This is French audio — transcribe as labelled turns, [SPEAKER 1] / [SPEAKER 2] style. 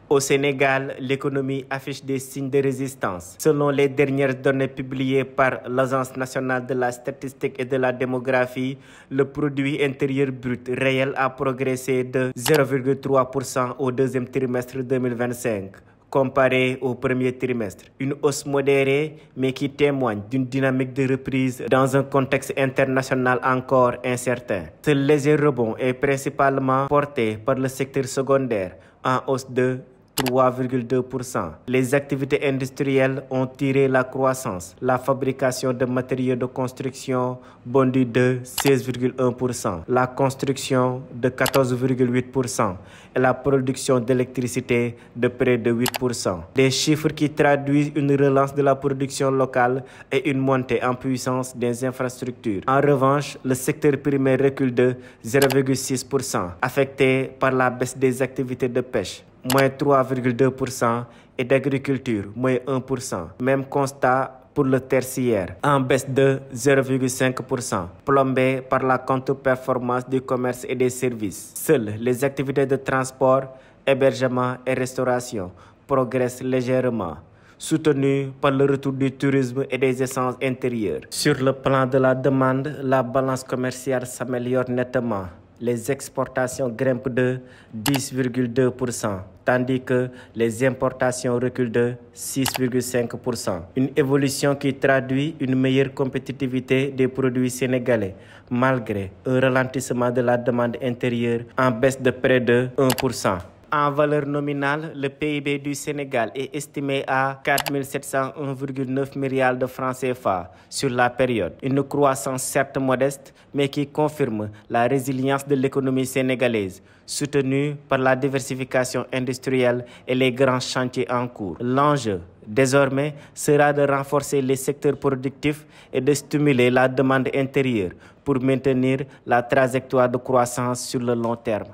[SPEAKER 1] Au Sénégal, l'économie affiche des signes de résistance. Selon les dernières données publiées par l'Agence nationale de la statistique et de la démographie, le produit intérieur brut réel a progressé de 0,3% au deuxième trimestre 2025. Comparé au premier trimestre. Une hausse modérée, mais qui témoigne d'une dynamique de reprise dans un contexte international encore incertain. Ce léger rebond est principalement porté par le secteur secondaire, en hausse de 3,2%. Les activités industrielles ont tiré la croissance. La fabrication de matériaux de construction bondit de 16,1%, la construction de 14,8% et la production d'électricité de près de 8%. Des chiffres qui traduisent une relance de la production locale et une montée en puissance des infrastructures. En revanche, le secteur primaire recule de 0,6%, affecté par la baisse des activités de pêche, moins 3,2%, et d'agriculture, moins 1%. Même constat pour le tertiaire, en baisse de 0,5%, plombé par la contre-performance du commerce et des services. Seules les activités de transport, hébergement et restauration progressent légèrement, soutenu par le retour du tourisme et des essences intérieures. Sur le plan de la demande, la balance commerciale s'améliore nettement. Les exportations grimpent de 10,2%, tandis que les importations reculent de 6,5%. Une évolution qui traduit une meilleure compétitivité des produits sénégalais, malgré un ralentissement de la demande intérieure en baisse de près de 1%. En valeur nominale, le PIB du Sénégal est estimé à 4 701,9 milliards de francs CFA sur la période. Une croissance certes modeste, mais qui confirme la résilience de l'économie sénégalaise, soutenue par la diversification industrielle et les grands chantiers en cours. L'enjeu, désormais, sera de renforcer les secteurs productifs et de stimuler la demande intérieure pour maintenir la trajectoire de croissance sur le long terme.